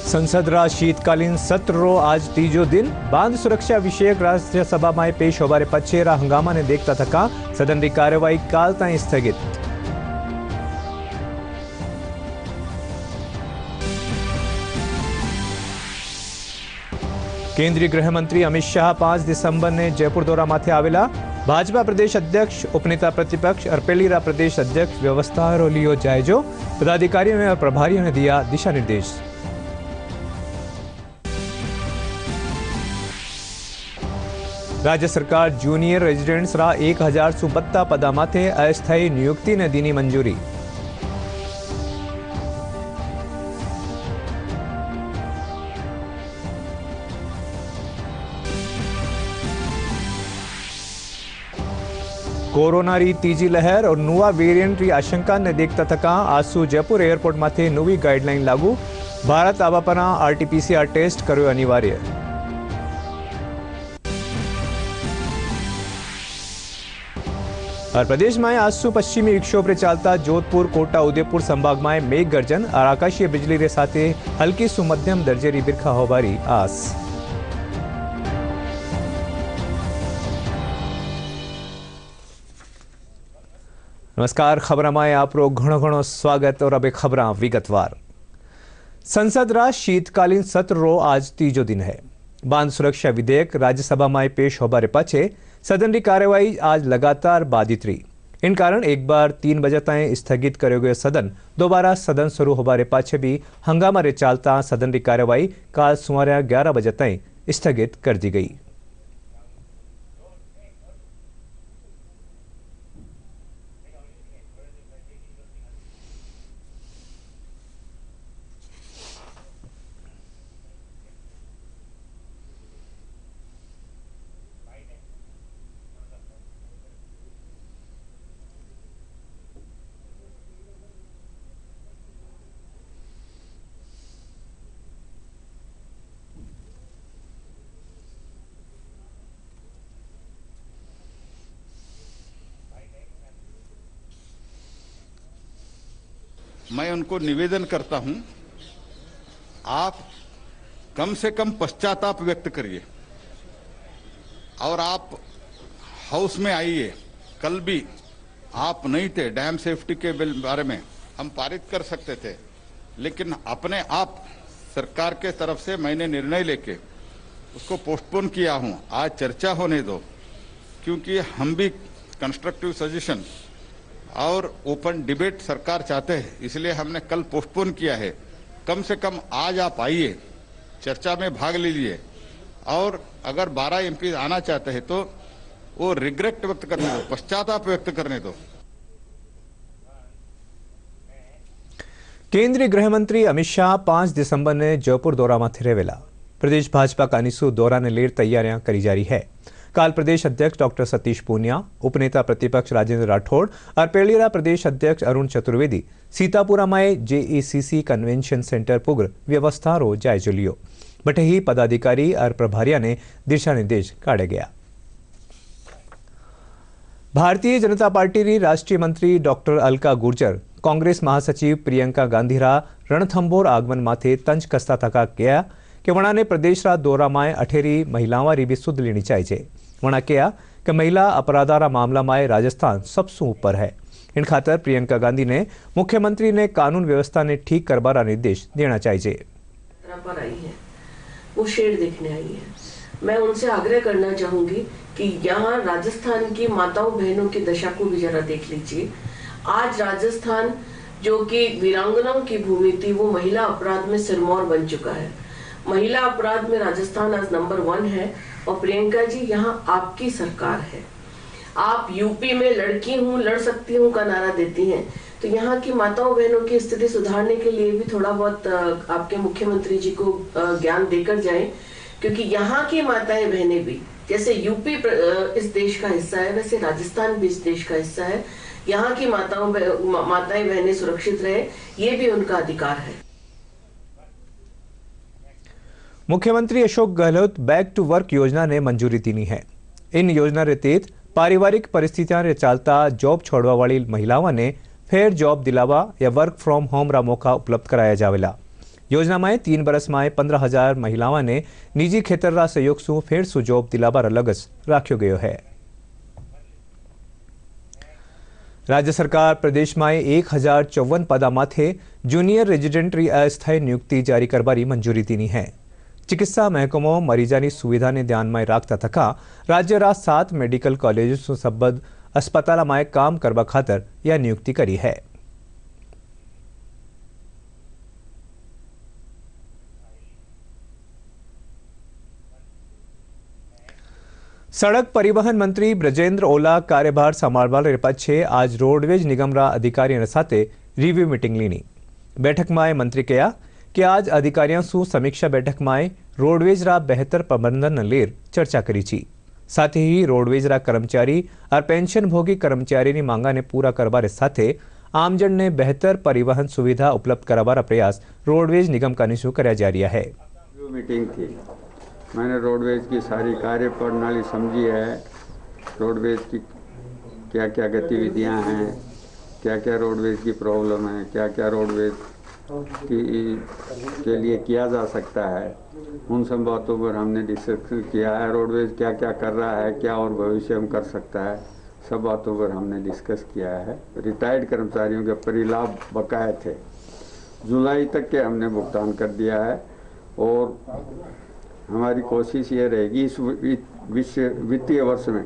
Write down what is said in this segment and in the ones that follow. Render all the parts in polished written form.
સંસદના શીતકાલીન સત્રનો આજ ત્રીજો દિન બાંધ સુરક્ષા વિષયક રાજ્યસભામાં પેશ હોવાને પછેરા હંગામાને દેખતા થકા સદનની કાર્યવાહી કાલ તાईं સ્થગિત। केंद्रीय गृहमंत्री अमित शाह 5 दिसंबर ने जयपुर दौरा माथे आवेला। भाजपा प्रदेश अध्यक्ष, उपनेता प्रतिपक्ष और पेलीरा प्रदेश अध्यक्ष व्यवस्था लियो जायजो। पदाधिकारियों और प्रभारियों ने दिया दिशा निर्देश। राज्य सरकार जूनियर रेजिडेंट्स रा 1052 पदा माथे अस्थायी नियुक्ति ने दीनी मंजूरी। कोरोना री तीजी लहर और नुआ वेरिएंट री आशंका ने देखता थका आजसू जयपुर एयरपोर्ट माथे नवी गाइडलाइन लागू। भारत आवा पर आरटीपीसीआर टेस्ट करो अनिवार्य। और प्रदेश में आजसू पश्चिमी विक्षोभ रे चालता जोधपुर, कोटा, उदयपुर संभाग में मेघ गर्जन और आकाशीय बिजली रे साथे हल्की सु मध्यम दर्जे री बिरखा होवारी आस। नमस्कार, खबर में आपरो घणो घणो स्वागत और अब खबर विगतवार। संसद रा शीतकालीन सत्र रो आज तीजो दिन है। बांध सुरक्षा विधेयक राज्यसभा में पेश होबारे पाछे सदन की कार्यवाही आज लगातार बाधित रही। इन कारण एक बार 3 बजे ताईं स्थगित करो गयो सदन दोबारा सदन शुरू होबारे पाछे भी हंगामा रे चालता सदन की कार्यवाही काल सुमारे 11 बजे ताईं स्थगित कर दी गई। मैं उनको निवेदन करता हूं, आप कम से कम पश्चाताप व्यक्त करिए और आप हाउस में आइए। कल भी आप नहीं थे, डैम सेफ्टी के बिल बारे में हम पारित कर सकते थे, लेकिन अपने आप सरकार के तरफ से मैंने निर्णय लेके उसको पोस्टपोन किया हूं। आज चर्चा होने दो, क्योंकि हम भी कंस्ट्रक्टिव सजेशन और ओपन डिबेट सरकार चाहते हैं, इसलिए हमने कल पोस्टपोन किया है। कम से कम आज आप आइए, चर्चा में भाग लीजिए और अगर 12 एमपी आना चाहते हैं तो वो रिग्रेट व्यक्त करने दो, पश्चाताप व्यक्त करने दो। केंद्रीय गृहमंत्री अमित शाह 5 दिसंबर ने जयपुर दौरा माथे रहेला। प्रदेश भाजपा कानीसू दौरा ने लेर तैयारियां करी जारी है। काल प्रदेश अध्यक्ष डॉक्टर सतीश पूनिया, उपनेता प्रतिपक्ष राजेंद्र राठौड़ और पेलीरा प्रदेश अध्यक्ष अरुण चतुर्वेदी सीतापुरा में जेईसीसी कन्वेंशन सेंटर पुग्र व्यवस्था रो जायजो लियो। बटही पदाधिकारी और प्रभारिया ने दिशा निर्देश काढ़े गया। भारतीय जनता पार्टी री राष्ट्रीय मंत्री डॉक्टर अलका गुर्जर, कांग्रेस महासचिव प्रियंका गांधी रा रणथंभोर आगमन माथे तंज कसता थका गया कि वणा ने प्रदेश रा दौरा में अठेरी महिलाओं री भी सुध लेनी चाहिए। वणा कहा कि महिला अपराधा मामला में राजस्थान सबसे ऊपर है। इन खातर प्रियंका गांधी ने मुख्यमंत्री ने कानून व्यवस्था ने ठीक करवाना निर्देश देना चाहिए। पर आई है, वो शेड देखने आई है। मैं उनसे आग्रह करना चाहूंगी कि यहाँ राजस्थान की माताओं बहनों की दशा को भी जरा देख लीजिए। आज राजस्थान जो कि वीरांगनाओं की भूमि थी, वो महिला अपराध में सिरमौर बन चुका है। महिला अपराध में राजस्थान आज नंबर 1 है। और प्रियंका जी, यहाँ आपकी सरकार है। आप यूपी में लड़की हूँ, लड़ सकती हूँ का नारा देती हैं, तो यहाँ की माताओं बहनों की स्थिति सुधारने के लिए भी थोड़ा बहुत आपके मुख्यमंत्री जी को ज्ञान देकर जाएं, क्योंकि यहाँ की माताएं बहनें भी, जैसे यूपी इस देश का हिस्सा है, वैसे राजस्थान भी इस देश का हिस्सा है। यहाँ की माताएं बहनें सुरक्षित रहे, ये भी उनका अधिकार है। मुख्यमंत्री Ashok Gehlot back to work योजना ने मंजूरी दी है। इन योजना रे तहत पारिवारिक परिस्थितियां रे चालता जॉब छोड़वा वाली महिलाओं ने फेर जॉब दिलावा या वर्क फ्रॉम होम रा मौका उपलब्ध कराया जावेला। योजना में 3 बरस में 15,000 महिलाओं ने निजी खेतर सहयोग से फेर सु जॉब दिलावर लगस राख्यो गयो है। राज्य सरकार प्रदेश में 1054 पदा माथे जूनियर रेजिडेंटरी अस्थायी नियुक्ति जारी करवारी मंजूरी दीनी है। चिकित्सा महकमो मरीजानी सुविधा ने ध्यान में राखता थका राज्य 7 मेडिकल कॉलेज संबद्ध अस्पताल में काम करवा खातर यह नियुक्ति करी है। सड़क परिवहन मंत्री ब्रजेंद्र ओला कार्यभार संभाळवा पाछे आज रोडवेज निगम रा अधिकारियों साथे रिव्यू मीटिंग लीनी। बैठक में मंत्री कहा कि आज अधिकारियों सु समीक्षा बैठक में रोडवेज रा बेहतर प्रबंधन लेर चर्चा करी छी। साथ ही रोडवेज रा कर्मचारी और पेंशन भोगी कर्मचारी की मांगा ने पूरा करवारे साथे आमजन ने बेहतर परिवहन सुविधा उपलब्ध करवारा प्रयास रोडवेज निगम का निशु कराया जा रहा है। मीटिंग थी, मैंने रोडवेज की सारी कार्य प्रणाली समझी है। रोडवेज की क्या क्या गतिविधियां हैं, क्या क्या रोडवेज की प्रॉब्लम है, क्या क्या रोडवेज के लिए किया जा सकता है, उन सब बातों पर हमने डिस्कस किया है। रोडवेज क्या क्या कर रहा है, क्या और भविष्य में कर सकता है, सब बातों पर हमने डिस्कस किया है। रिटायर्ड कर्मचारियों के परिलाभ बकाए थे, जुलाई तक के हमने भुगतान कर दिया है और हमारी कोशिश ये रहेगी इस वित्तीय वर्ष में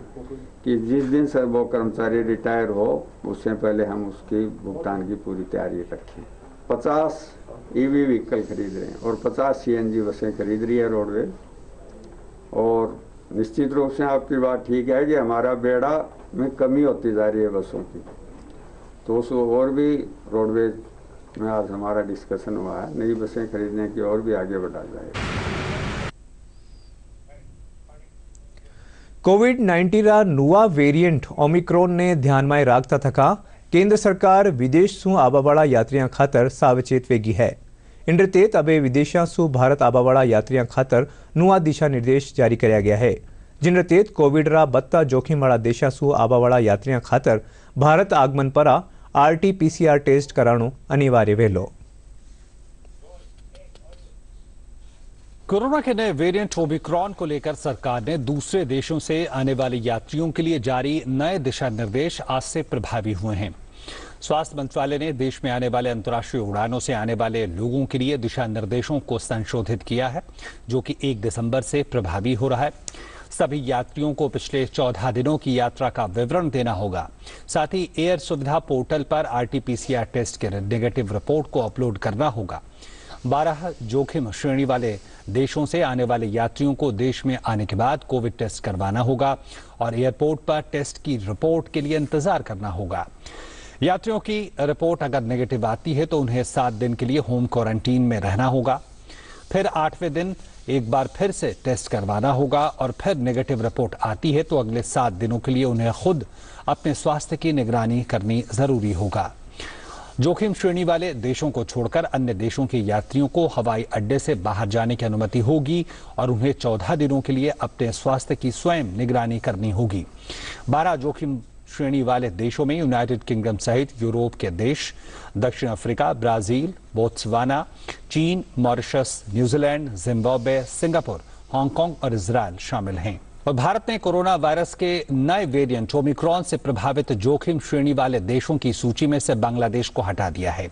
कि जिस दिन से वो कर्मचारी रिटायर हो उससे पहले हम उसकी भुगतान की पूरी तैयारी रखें। 50 ईवी व्हीकल खरीद रहे हैं और 50 सीएनजी बसें खरीद रही है रोडवेज। और निश्चित रूप से आपकी बात ठीक है कि हमारा बेड़ा में कमी होती जा रही है बसों की, तो उस और भी रोडवेज में आज हमारा डिस्कशन हुआ है, नई बसें खरीदने की और भी आगे बढ़ा जाएगा। कोविड-19 रा नुआ वेरिएंट ओमिक्रॉन ने ध्यान में राखता थका केंद्र सरकार विदेश सु आवावाड़ा यात्रियों खातर सावचेत वेगी है। इंद्रतेत अबे विदेशों सु भारत आवावाड़ा यात्रियों खातर नुआ दिशा निर्देश जारी कराया गया है। जिनरतेत कोविड रा बत्ता जोखिम वाला देशों सु आवावाड़ा यात्रियों खातर भारत आगमन परा RT-PCR टेस्ट कराणु अनिवार्य वेलो। कोरोना के नए वेरिएंट ओमिक्रॉन को लेकर सरकार ने दूसरे देशों से आने वाले यात्रियों के लिए जारी नए दिशा निर्देश आज से प्रभावी हुए हैं। स्वास्थ्य मंत्रालय ने देश में आने वाले अंतर्राष्ट्रीय उड़ानों से आने वाले लोगों के लिए दिशा निर्देशों को संशोधित किया है, जो कि 1 दिसंबर से प्रभावी हो रहा है। सभी यात्रियों को पिछले 14 दिनों की यात्रा का विवरण देना होगा। साथ ही एयर सुविधा पोर्टल पर RT-PCR टेस्ट के नेगेटिव रिपोर्ट को अपलोड करना होगा। 12 जोखिम श्रेणी वाले देशों से आने वाले यात्रियों को देश में आने के बाद कोविड टेस्ट करवाना होगा और एयरपोर्ट पर टेस्ट की रिपोर्ट के लिए इंतजार करना होगा। यात्रियों की रिपोर्ट अगर नेगेटिव आती है तो उन्हें 7 दिन के लिए होम क्वारंटीन में रहना होगा। फिर 8वें दिन एक बार फिर से टेस्ट करवाना होगा और फिर नेगेटिव रिपोर्ट आती है तो अगले 7 दिनों के लिए उन्हें खुद अपने स्वास्थ्य की निगरानी करनी जरूरी होगा। जोखिम श्रेणी वाले देशों को छोड़कर अन्य देशों के यात्रियों को हवाई अड्डे से बाहर जाने की अनुमति होगी और उन्हें 14 दिनों के लिए अपने स्वास्थ्य की स्वयं निगरानी करनी होगी। 12 जोखिम श्रेणी वाले देशों में यूनाइटेड किंगडम सहित यूरोप के देश, दक्षिण अफ्रीका, ब्राजील, बोत्सवाना, चीन, Mauritius, New Zealand, Zimbabwe, Singapore, Hong Kong और इजराइल शामिल हैं। और भारत ने कोरोना वायरस के नए वेरिएंट ओमिक्रॉन से प्रभावित जोखिम श्रेणी वाले देशों की सूची में से बांग्लादेश को हटा दिया है।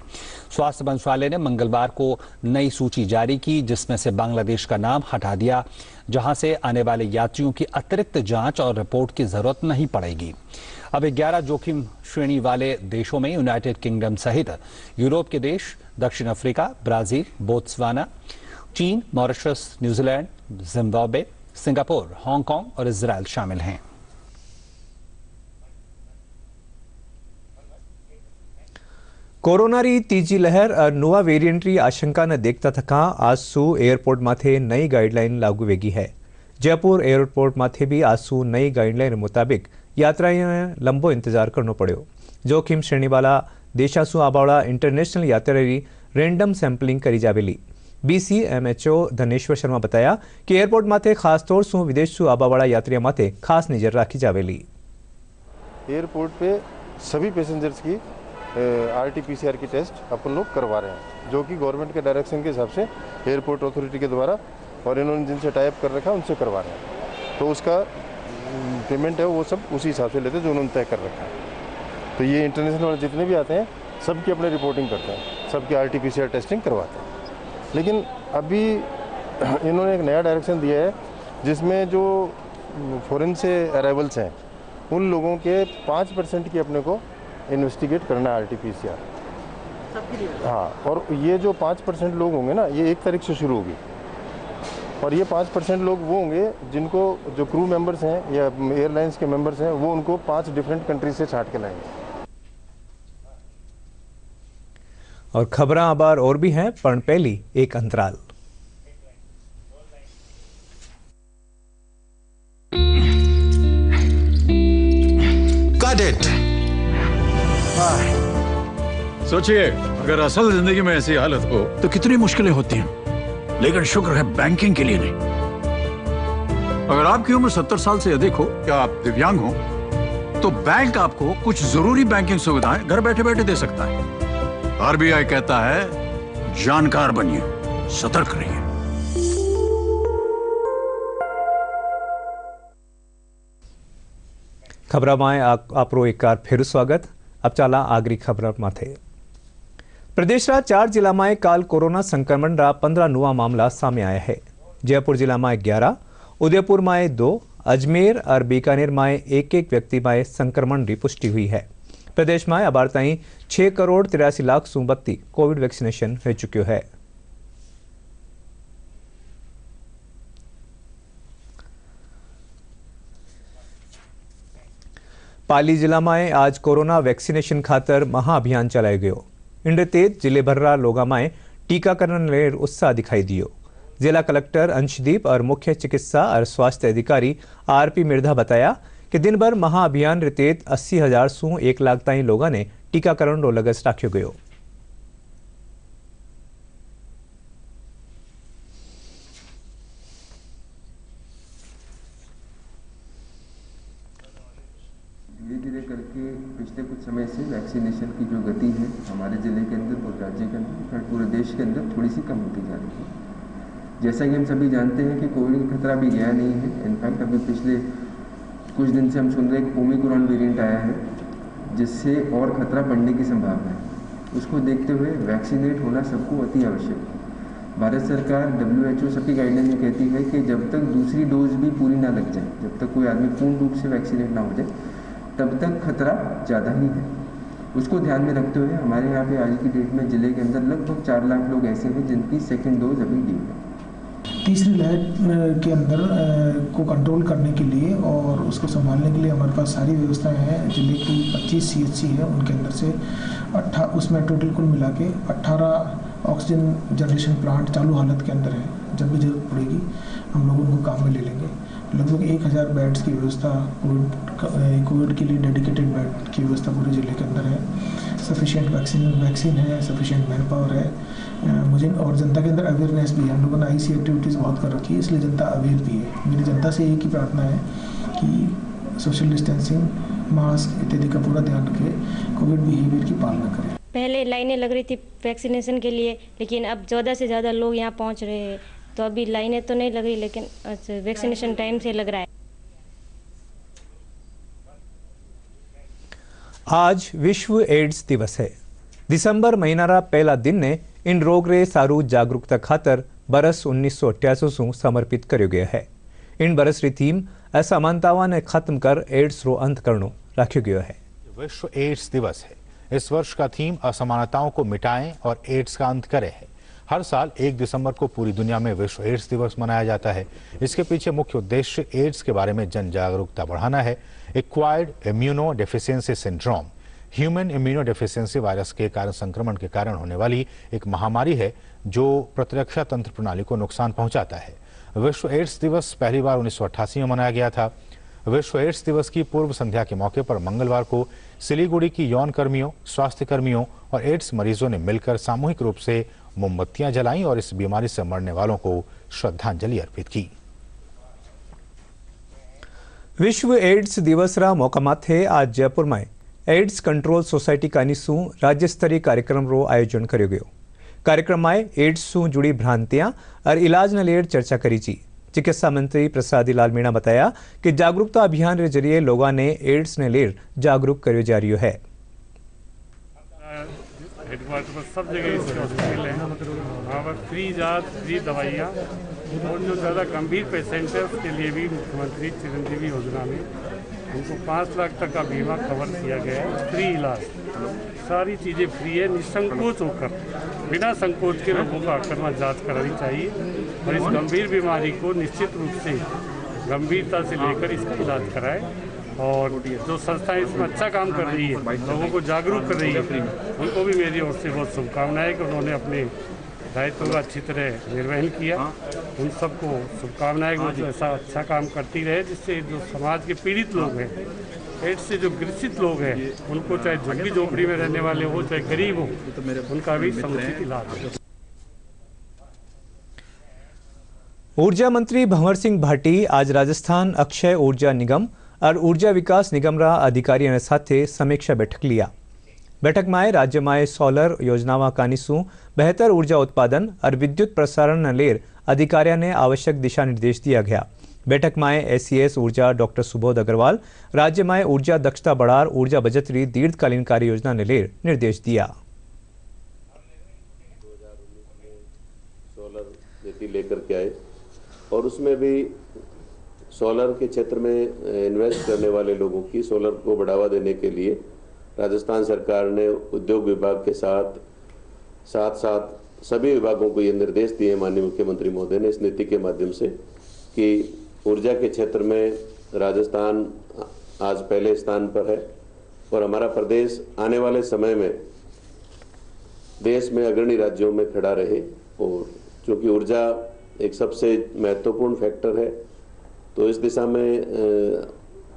स्वास्थ्य मंत्रालय ने मंगलवार को नई सूची जारी की, जिसमें से बांग्लादेश का नाम हटा दिया, जहां से आने वाले यात्रियों की अतिरिक्त जांच और रिपोर्ट की जरूरत नहीं पड़ेगी। अब 11 जोखिम श्रेणी वाले देशों में यूनाइटेड किंगडम सहित यूरोप के देश, दक्षिण अफ्रीका, ब्राजील, बोत्सवाना, चीन, Mauritius, New Zealand, Zimbabwe, Singapore, Hong Kong और इजराइल शामिल हैं। कोरोना री तीजी लहर और नुआ वेरिएंट री आशंका ने देखता थका आज सु एयरपोर्ट माथे नई गाइडलाइन लागू वेगी है। जयपुर एयरपोर्ट माथे भी आज सु नई गाइडलाइन मुताबिक यात्रियों लंबो इंतजार करना पड़ो। जोखिम श्रेणी वाला देशासु आबावड़ा इंटरनेशनल यात्रा री रेंडम सैंपलिंग करी जावेली। BCMHO धनेश्वर शर्मा बताया कि एयरपोर्ट माथे खास तौर से विदेश सु आबावाड़ा यात्रियों माथे खास नजर राखी जावेली। एयरपोर्ट पे सभी पैसेंजर्स की RT-PCR की टेस्ट अपन लोग करवा रहे हैं। जो कि गवर्नमेंट के डायरेक्शन के हिसाब से एयरपोर्ट अथॉरिटी के द्वारा और इन्होंने जिनसे टाइप कर रखा है उनसे करवा रहे हैं। तो उसका पेमेंट है वो सब उसी हिसाब से लेते हैं जो उन्होंने तय कर रखा है। तो ये इंटरनेशनल वाले जितने भी आते हैं सबकी अपनी रिपोर्टिंग करते हैं, सबकी RT-PCR टेस्टिंग करवाते हैं। लेकिन अभी इन्होंने एक नया डायरेक्शन दिया है जिसमें जो फॉरेन से अराइवल्स हैं उन लोगों के 5% की अपने को इन्वेस्टिगेट करना है RT-PCR। हाँ, और ये जो 5% लोग होंगे ना, ये 1 तारीख से शुरू होगी और ये 5% लोग वो होंगे जिनको जो क्रू मेंबर्स हैं या एयरलाइंस के मेंबर्स हैं वो उनको 5 डिफरेंट कंट्री से छांट के लाएंगे। और खबरां अब और भी हैं, पण पहली एक अंतराल। Got it. सोचिए अगर असल जिंदगी में ऐसी हालत हो तो कितनी मुश्किलें होती हैं, लेकिन शुक्र है बैंकिंग के लिए नहीं। अगर आपकी उम्र 70 साल से अधिक हो या आप दिव्यांग हो तो बैंक आपको कुछ जरूरी बैंकिंग सुविधाएं घर बैठे बैठे दे सकता है। RBI कहता है जानकार बनिए, सतर्क रहिए। ખબરામાં આપણો એક વાર ફેર સ્વાગત। अब ચાલા આગરી ખબર માથે। પ્રદેશના 4 જિલ્લામાં કાલ કોરોના સંક્રમણના 15 નવા મામલા સામે આવ્યા है। जयपुर जिला में 11, उदयपुर में 2, अजमेर और बीकानेर में एक व्यक्ति में संक्रमण की पुष्टि हुई है। प्रदेश में अब ताईं 6,83,82,32 कोविड वैक्सीनेशन हो चुक्यो है। पाली जिला में आज कोरोना वैक्सीनेशन खातर महाअभियान चलायो गयो। इंड तेज जिले भर लोगों में टीकाकरण ले उत्साह दिखाई दियो। जिला कलेक्टर अंशदीप और मुख्य चिकित्सा और स्वास्थ्य अधिकारी RP मिर्धा बताया कि दिन भर महाअभियान रीते 80,000 सु 1 लाख ताईं लोगों ने टीकाकरण रो लगस राख्यो गयो। धीरे धीरे करके पिछले कुछ समय से वैक्सीनेशन की जो गति है हमारे ज़िले के अंदर, पूरे राज्य के अंदर, पूरे देश के अंदर थोड़ी सी कम होती जा रही है। जैसा कि हम सभी जानते हैं कि कोविड का खतरा भी गया नहीं है। इनफैक्ट अभी पिछले कुछ दिन से हम सुन रहे हैं कि ओमिक्रॉन वेरिएंट आया है जिससे और खतरा बढ़ने की संभावना है। उसको देखते हुए वैक्सीनेट होना सबको अति आवश्यक है। भारत सरकार WHO सबकी गाइडलाइन में कहती है कि जब तक दूसरी डोज भी पूरी ना लग जाए, जब तक कोई आदमी पूर्ण रूप से वैक्सीनेट ना हो जाए, तब तक खतरा ज़्यादा ही है। उसको ध्यान में रखते हुए हमारे यहाँ पे आज की डेट में ज़िले के अंदर लगभग 4 लाख लोग ऐसे हैं जिनकी सेकेंड डोज अभी ड्यू है। तीसरी लहर के अंदर को कंट्रोल करने के लिए और उसको संभालने के लिए हमारे पास सारी व्यवस्थाएं हैं। जिले की 25 CHC है, उनके अंदर से उसमें टोटल कुल मिला के 18 ऑक्सीजन जनरेशन प्लांट चालू हालत के अंदर है। जब भी जरूरत पड़ेगी हम लोग उनको काम में ले लेंगे। लगभग 1000 बेड्स की व्यवस्था कोविड के लिए डेडिकेटेड बेड की व्यवस्था पूरे ज़िले के अंदर है। सफिशिएंट वैक्सीन है, सफिशिएंट मैन पावर है। मुझे और जनता के अंदर अवेयरनेस भी है। हम लोगों ने IC एक्टिविटीज़ बहुत कर रखी है, इसलिए जनता अवेयर भी है। मेरी जनता से एक ही प्रार्थना है कि सोशल डिस्टेंसिंग, मास्क इत्यादि का पूरा ध्यान रखें, कोविड बिहेवियर की पालना करें। पहले लाइनें लग रही थी वैक्सीनेशन के लिए, लेकिन अब 14 से ज़्यादा लोग यहाँ पहुँच रहे हैं, तो अभी लाइनें तो नहीं लग रही, लेकिन वैक्सीनेशन टाइम से लग रहा है। आज विश्व एड्स दिवस है। दिसंबर महीना पहला दिन ने इन रोग रे सारू जागरूकता खातर बरस 1988 सु समर्पित करो गया है। इन बरस री थीम असमानताओं ने खत्म कर एड्स रो अंत करनो रखो गयो है। विश्व एड्स दिवस है। इस वर्ष का थीम असमानताओं को मिटाएं और एड्स का अंत करें है। हर साल 1 दिसंबर को पूरी दुनिया में विश्व एड्स दिवस मनाया जाता है। इसके पीछे मुख्य उद्देश्य एड्स के बारे में जन जागरूकता बढ़ाना है। Acquired immuno deficiency syndrome human immuno deficiency virus के कारण संक्रमण के कारण होने वाली एक महामारी है जो प्रतिरक्षा तंत्र प्रणाली को नुकसान पहुंचाता है। विश्व एड्स दिवस पहली बार 1988 में मनाया गया था। विश्व एड्स दिवस की पूर्व संध्या के मौके पर मंगलवार को सिलीगुड़ी की यौन कर्मियों, स्वास्थ्य कर्मियों और एड्स मरीजों ने मिलकर सामूहिक रूप से मोमबत्तियां जलाईं और इस बीमारी से मरने वालों को श्रद्धांजलि अर्पित की। विश्व एड्स दिवस रा मौका माथे आज जयपुर में एड्स कंट्रोल सोसायटी का निसु राज्य स्तरीय कार्यक्रम रो आयोजन करो गयो। कार्यक्रम में एड्स से जुड़ी भ्रांतियां और इलाज न लेर चर्चा करी जी। चिकित्सा मंत्री प्रसादी लाल मीणा बताया कि जागरूकता अभियान के जरिए लोगों ने एड्स ने लेर जागरूक करो जा रही है। हेडक्वार्टर पर सब जगह इसके हॉस्पिटल हैं, वहाँ पर फ्री इलाज, फ्री दवाइयाँ, और जो ज़्यादा गंभीर पेशेंट है उसके लिए भी मुख्यमंत्री चिरंजीवी योजना में उनको 5 लाख तक का बीमा कवर किया गया है। फ्री इलाज, सारी चीज़ें फ्री है। निसंकोच होकर, बिना संकोच के लोगों को आकर वहाँ जाँच करानी चाहिए और इस गंभीर बीमारी को निश्चित रूप से गंभीरता से लेकर इसका इलाज कराएं। और जो संस्थाएं इसमें अच्छा काम कर रही है, लोगों को जागरूक कर रही है, उनको भी मेरी ओर से बहुत शुभकामनाएं कि उन्होंने अपने दायित्व का अच्छी तरह निर्वहन किया। उन सबको शुभकामनाएं कि वो ऐसा अच्छा काम करती रहे, जिससे जो समाज के पीड़ित लोग हैं, एड्स से जो ग्रसित लोग हैं, उनको चाहे झुग्गी झोपड़ी में रहने वाले हो चाहे गरीब हो, उनका भी समुचित इलाज हो। ऊर्जा मंत्री भंवर सिंह भाटी आज राजस्थान अक्षय ऊर्जा निगम और ऊर्जा विकास निगम रा अधिकारियों साथे समीक्षा बैठक लिया। बैठक में राज्य में सोलर योजनाओं कानीसू बेहतर ऊर्जा उत्पादन और विद्युत प्रसारण न लेर अधिकारियों ने आवश्यक दिशा निर्देश दिया गया। बैठक में SES ऊर्जा डॉक्टर सुबोध अग्रवाल राज्य में ऊर्जा दक्षता बढ़ार ऊर्जा बचत री दीर्घकालीन कार्य योजना ने लेर निर्देश दिया। सोलर नीति लेकर के आए और उसमें भी सोलर के क्षेत्र में इन्वेस्ट करने वाले लोगों की सोलर को बढ़ावा देने के लिए राजस्थान सरकार ने उद्योग विभाग के साथ साथ सभी विभागों को ये निर्देश दिए माननीय मुख्यमंत्री महोदय ने इस नीति के माध्यम से कि ऊर्जा के क्षेत्र में राजस्थान आज पहले स्थान पर है और हमारा प्रदेश आने वाले समय में देश में अग्रणी राज्यों में खड़ा रहे। और चूँकि ऊर्जा एक सबसे महत्वपूर्ण फैक्टर है, तो इस दिशा में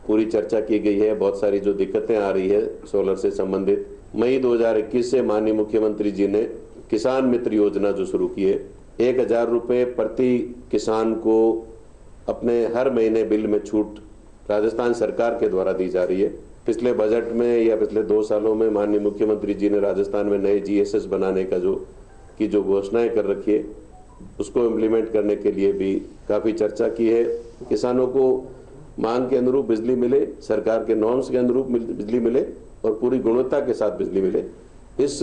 पूरी चर्चा की गई है। बहुत सारी जो दिक्कतें आ रही है सोलर से संबंधित, मई 2021 से माननीय मुख्यमंत्री जी ने किसान मित्र योजना जो शुरू की है, 1000 रुपये प्रति किसान को अपने हर महीने बिल में छूट राजस्थान सरकार के द्वारा दी जा रही है। पिछले बजट में या पिछले 2 सालों में माननीय मुख्यमंत्री जी ने राजस्थान में नए GSS बनाने का जो घोषणाएं कर रखी है, उसको इम्प्लीमेंट करने के लिए भी काफ़ी चर्चा की है। किसानों को मांग के अनुरूप बिजली मिले, सरकार के नॉर्म्स के अनुरूप बिजली मिले और पूरी गुणवत्ता के साथ बिजली मिले, इस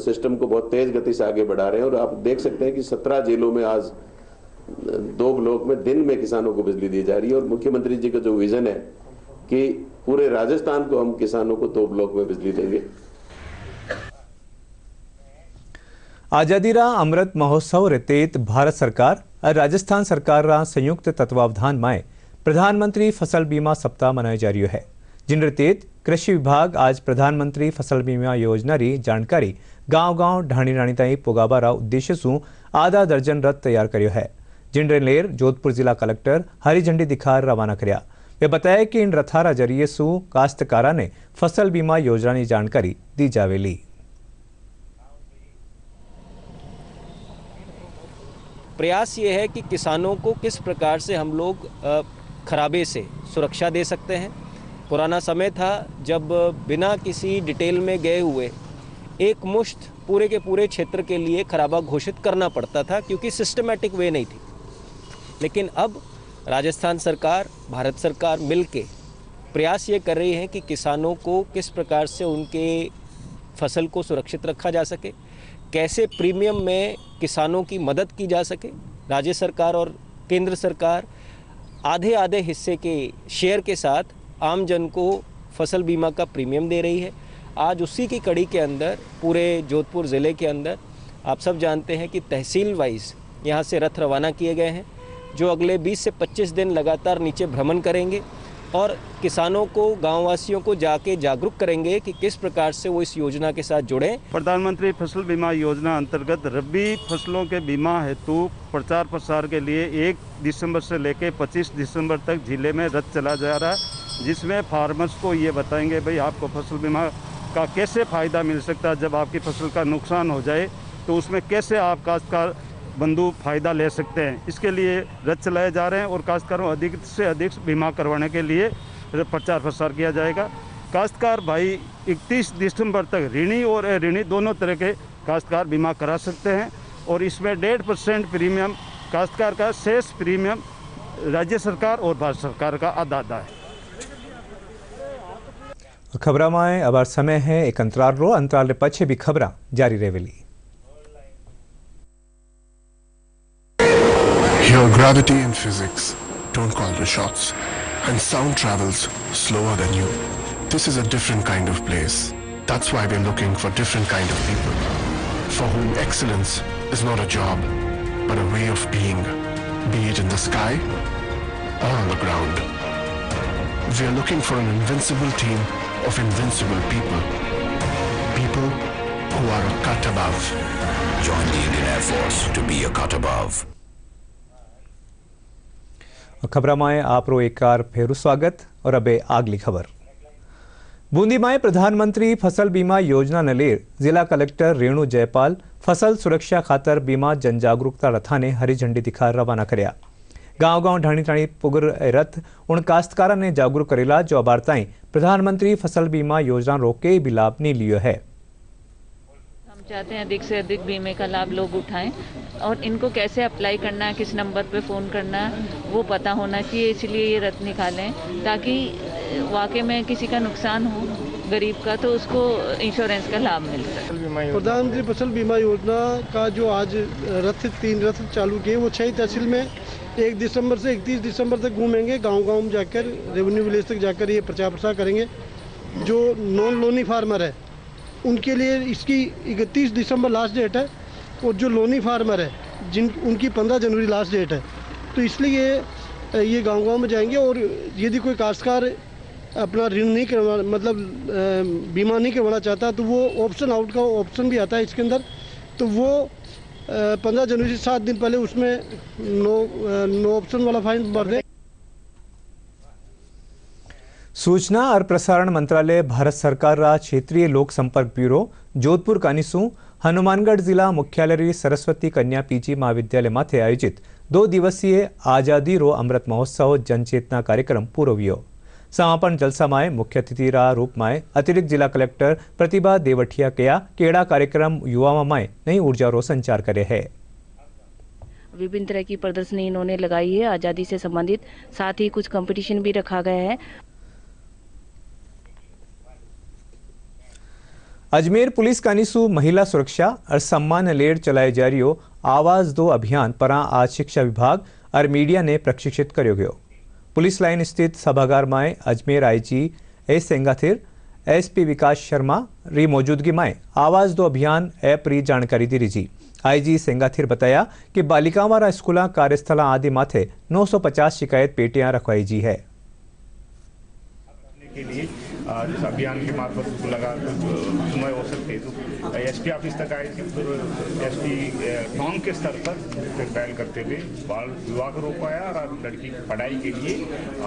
सिस्टम को बहुत तेज गति से आगे बढ़ा रहे हैं। और आप देख सकते हैं कि 17 जिलों में आज 2 ब्लॉक में दिन में किसानों को बिजली दी जा रही है। और मुख्यमंत्री जी का जो विजन है कि पूरे राजस्थान को हम किसानों को 2 ब्लॉक में बिजली देंगे। आजादी रा अमृत महोत्सव रे तहत भारत सरकार और राजस्थान सरकार रा संयुक्त तत्वावधान में प्रधानमंत्री फसल बीमा सप्ताह मनाया जा रही है, जिन तहत कृषि विभाग आज प्रधानमंत्री फसल बीमा योजना री जानकारी गांव-गांव ढाणी-ढाणी ताई पुगाबा रा उद्देश्य सु आधा दर्जन रथ तैयार कर्यो है, जिन लेर जोधपुर जिला कलेक्टर हरी झंडी दिखार रवाना कर्या। वे बताया कि इन रथारा जरिए सु काश्तकारा ने फसल बीमा योजना की जानकारी दी जावेली। प्रयास ये है कि किसानों को किस प्रकार से हम लोग खराबे से सुरक्षा दे सकते हैं। पुराना समय था जब बिना किसी डिटेल में गए हुए एक मुश्त पूरे के पूरे क्षेत्र के लिए खराबा घोषित करना पड़ता था, क्योंकि सिस्टमैटिक वे नहीं थी। लेकिन अब राजस्थान सरकार, भारत सरकार मिलके प्रयास ये कर रही है कि किसानों को किस प्रकार से उनके फसल को सुरक्षित रखा जा सके, कैसे प्रीमियम में किसानों की मदद की जा सके। राज्य सरकार और केंद्र सरकार आधे आधे हिस्से के शेयर के साथ आम जन को फसल बीमा का प्रीमियम दे रही है। आज उसी की कड़ी के अंदर पूरे जोधपुर ज़िले के अंदर आप सब जानते हैं कि तहसील वाइज यहाँ से रथ रवाना किए गए हैं, जो अगले 20 से 25 दिन लगातार नीचे भ्रमण करेंगे और किसानों को, गांववासियों को जाके जागरूक करेंगे कि किस प्रकार से वो इस योजना के साथ जुड़ें। प्रधानमंत्री फसल बीमा योजना अंतर्गत रबी फसलों के बीमा हेतु प्रचार प्रसार के लिए 1 दिसंबर से लेकर 25 दिसंबर तक जिले में रथ चला जा रहा है, जिसमें फार्मर्स को ये बताएंगे भाई आपको फसल बीमा का कैसे फ़ायदा मिल सकता है। जब आपकी फसल का नुकसान हो जाए तो उसमें कैसे आप काश्तकार बंधु फ़ायदा ले सकते हैं, इसके लिए रथ चलाए जा रहे हैं। और काश्तकारों अधिक से अधिक बीमा करवाने के लिए प्रचार प्रसार किया जाएगा। काश्तकार भाई 31 दिसंबर तक ऋणी और अऋणी दोनों तरह के काश्तकार बीमा करा सकते हैं और इसमें 1.5% प्रीमियम काश्तकार का, शेष प्रीमियम राज्य सरकार और भारत सरकार का आधा है। खबरां अबार समय है एक अंतराल पछे भी खबरां जारी रहेली। Here gravity and physics don't call the shots, and sound travels slower than you. This is a different kind of place. That's why we're looking for different kind of people, for whom excellence is not a job, but a way of being, be it in the sky or on the ground. We're looking for an invincible team of invincible people, people who are a cut above. Join the Indian Air Force to be a cut above. खबरां आपरो एक car फेरू स्वागत और अबे आगली खबर। बूंदी में प्रधानमंत्री फसल बीमा योजना ने लेर जिला कलेक्टर रेणु जयपाल फसल सुरक्षा खातर बीमा जनजागरूकता रथा ने हरी झंडी दिखा रवाना कर्या। गांव ढाणी ढाणी पुगर रथ उन काश्तकारा ने जागरूक करेला जो अबार ताई प्रधानमंत्री फसल बीमा योजना रोके भी लाभ नहीं लियो है। चाहते हैं अधिक से अधिक बीमे का लाभ लोग उठाएं और इनको कैसे अप्लाई करना है, किस नंबर पे फ़ोन करना है वो पता होना चाहिए, इसलिए ये रथ निकालें ताकि वाकई में किसी का नुकसान हो गरीब का तो उसको इंश्योरेंस का लाभ मिल सके। प्रधानमंत्री फसल बीमा योजना का जो आज 3 रथ चालू किए वो 6 तहसील में 1 दिसंबर से 31 दिसंबर तक घूमेंगे। गाँव में जाकर रेवेन्यू विलेज तक जाकर ये प्रचार प्रसार करेंगे। जो नॉन लोनी फार्मर है उनके लिए इसकी 31 दिसंबर लास्ट डेट है और जो लोनी फार्मर है उनकी 15 जनवरी लास्ट डेट है। तो इसलिए ये गांव में जाएंगे और यदि कोई काश्तकार अपना ऋण नहीं करवा बीमा नहीं करवाना चाहता तो वो ऑप्शन आउट का ऑप्शन भी आता है इसके अंदर, तो वो 15 जनवरी से 7 दिन पहले उसमें नो ऑप्शन वाला फाइन भर दे। सूचना और प्रसारण मंत्रालय भारत सरकार रा क्षेत्रीय लोक संपर्क ब्यूरो जोधपुर कानिसू हनुमानगढ़ जिला मुख्यालय री सरस्वती कन्या पीजी महाविद्यालय माथे आयोजित 2 दिवसीय आजादी रो अमृत महोत्सव जनचेतना कार्यक्रम पूरो वियो। समापन जलसा में मुख्य अतिथि रा रूप में अतिरिक्त जिला कलेक्टर प्रतिभा देवठिया कया केड़ा कार्यक्रम युवाओं में नई ऊर्जा रो संचार करे है। विभिन्न तरह की प्रदर्शनी इन्होंने लगाई है आज़ादी से संबंधित, साथ ही कुछ कंपटीशन भी रखा गया है। अजमेर पुलिस कानिसू महिला सुरक्षा और सम्मान लेर चलाए जा रही आवाज दो अभियान पर आज शिक्षा विभाग और मीडिया ने प्रशिक्षित करो गयो। पुलिस लाइन स्थित सभागार में Ajmer IG S Sengathir SP Vikas Sharma री मौजूदगी में आवाज दो अभियान ऐप री जानकारी दी रही। आईजी सेंगाथिर बताया कि बालिकाओं वाला स्कूल कार्यस्थल आदि माथे 950 शिकायत पेटियां रखवाई जी है। के लिए इस अभियान के मार्फत उसको लगा सुनवाई हो सकती है तो एसपी ऑफिस तक आए थे, फिर एसपी टाउन के स्तर पर फिर पहल करते हुए बाल विवाह को रोक पाया और लड़की की पढ़ाई के लिए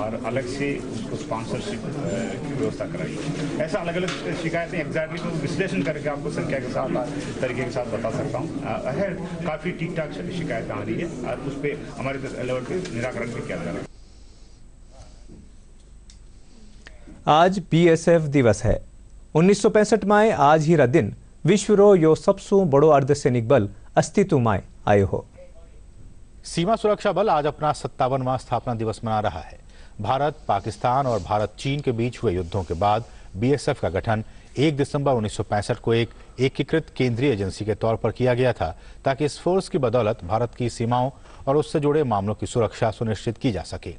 और अलग से उसको स्पॉन्सरशिप की व्यवस्था कराई। ऐसा अलग अलग शिकायतें एग्जैक्टली तो विश्लेषण करके आपको संख्या के साथ तरीके के साथ बता सकता हूँ। है काफ़ी ठीक ठाक शिकायतें आ रही है और उस पर हमारे लेवल पर निराकरण भी किया जा रहा है। आज बीएसएफ दिवस है। 1965 में आज ही रा दिन विश्व रो यो सबसे बड़ो अर्धसैनिक बल अस्तित्व में आयो हो। सीमा सुरक्षा बल आज अपना 57वां स्थापना दिवस मना रहा है। भारत पाकिस्तान और भारत चीन के बीच हुए युद्धों के बाद बीएसएफ का गठन 1 दिसंबर 1965 को एक एकीकृत केंद्रीय एजेंसी के तौर पर किया गया था ताकि इस फोर्स की बदौलत भारत की सीमाओं और उससे जुड़े मामलों की सुरक्षा सुनिश्चित की जा सके।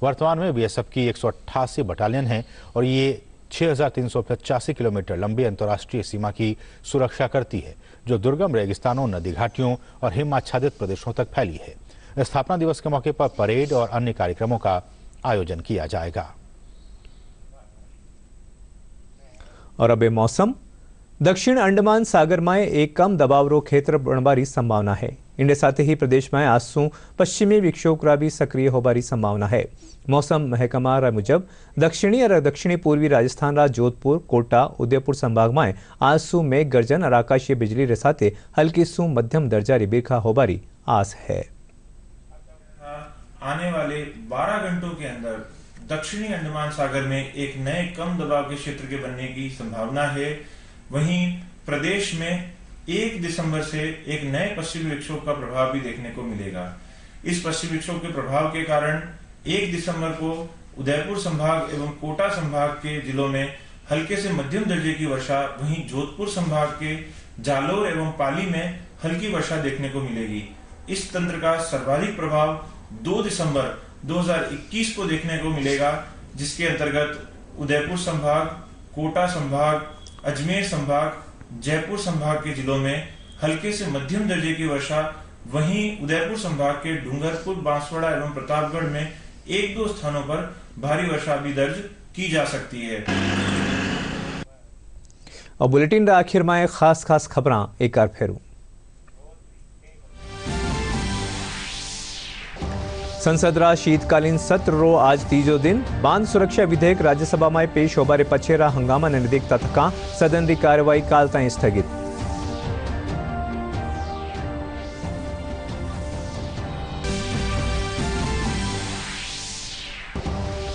वर्तमान में बीएसएफ की 188 बटालियन है और ये 6385 किलोमीटर लंबी अंतर्राष्ट्रीय सीमा की सुरक्षा करती है जो दुर्गम रेगिस्तानों, नदी घाटियों और हिम आच्छादित प्रदेशों तक फैली है। स्थापना दिवस के मौके पर परेड और अन्य कार्यक्रमों का आयोजन किया जाएगा। और अब मौसम। दक्षिण अंडमान सागर में एक कम दबाव रो क्षेत्र बनवारी संभावना है। इनके साथ ही प्रदेश में आज सु पश्चिमी विक्षोभ का भी सक्रिय होबारी संभावना है। मौसम महकमा रा मुजब दक्षिणी और दक्षिणी पूर्वी राजस्थान रा जोधपुर, कोटा, उदयपुर संभाग में आज सु मेघ गर्जन और आकाशीय बिजली रे साथे हल्की सु मध्यम दर्जा री बिरखा होबारी आस है। आने वाले 12 घंटों के अंदर दक्षिणी अंडमान सागर में एक नए कम दबाव के क्षेत्र के बनने की संभावना है। वहीं प्रदेश में 1 दिसंबर से एक नए पश्चिमी विक्षोभ का प्रभाव भी देखने को मिलेगा। इस पश्चिमी विक्षोभ के प्रभाव के कारण 1 दिसंबर को उदयपुर संभाग एवं कोटा संभाग के जिलों में हल्के से मध्यम दर्जे की वर्षा, वहीं जोधपुर संभाग के जालोर एवं पाली में हल्की वर्षा देखने को मिलेगी। इस तंत्र का सर्वाधिक प्रभाव 2 दिसंबर 2021 को देखने को मिलेगा, जिसके अंतर्गत उदयपुर संभाग, कोटा संभाग, अजमेर संभाग, जयपुर संभाग के जिलों में हल्के से मध्यम दर्जे की वर्षा, वहीं उदयपुर संभाग के डूंगरपुर, बांसवाड़ा एवं प्रतापगढ़ में 1-2 स्थानों पर भारी वर्षा भी दर्ज की जा सकती है। और बुलेटिन रा आखिर में खास खबरां एक बार फेरू। संसद रा शीतकालीन सत्र रो आज तीजो दिन। बांध सुरक्षा विधेयक राज्यसभा में पेश होबारे पछेरा हंगामा ने देखता थका सदन की कार्यवाही काल ताईं स्थगित।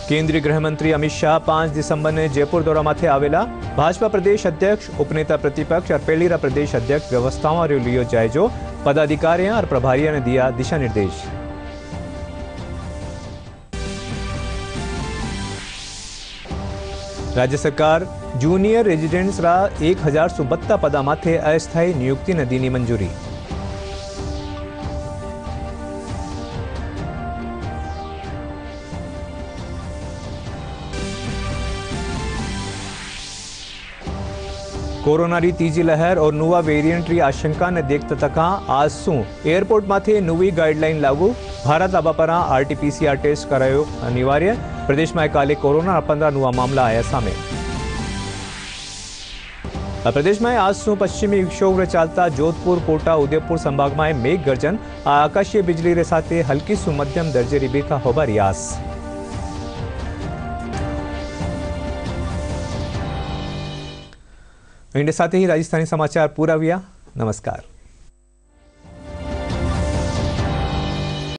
केंद्रीय गृह मंत्री अमित शाह 5 दिसंबर ने जयपुर दौरा माथे आवेला। भाजपा प्रदेश अध्यक्ष, उपनेता प्रतिपक्ष और पेलीरा प्रदेश अध्यक्ष व्यवस्थाओं लियो जायजो। पदाधिकारियों और प्रभारियों ने दिया दिशा निर्देश। राज्य सरकार जूनियर रेजिडेंट्स रा 1072 पदा माथे अस्थायी नियुक्ति ने दीनी मंजूरी। कोरोना री तीजी लहर और नुआ वेरिएंट री आशंका ने देखता तका आज सु एयरपोर्ट माथे नवी गाइडलाइन लागू। भारत आबा पर RT-PCR टेस्ट करायो अनिवार्य। प्रदेश में काले कोरोना 15 नुआ मामला आया सामे। प्रदेश में आज सु पश्चिमी विक्षोभ रे चालता जोधपुर, कोटा, उदयपुर संभाग में मेघ गर्जन, आकाशीय बिजली रे साथे हल्की सु मध्यम दर्जे री बेखा होबारी आस। इंडे साथ ही राजस्थानी समाचार पूरा हुआ। नमस्कार।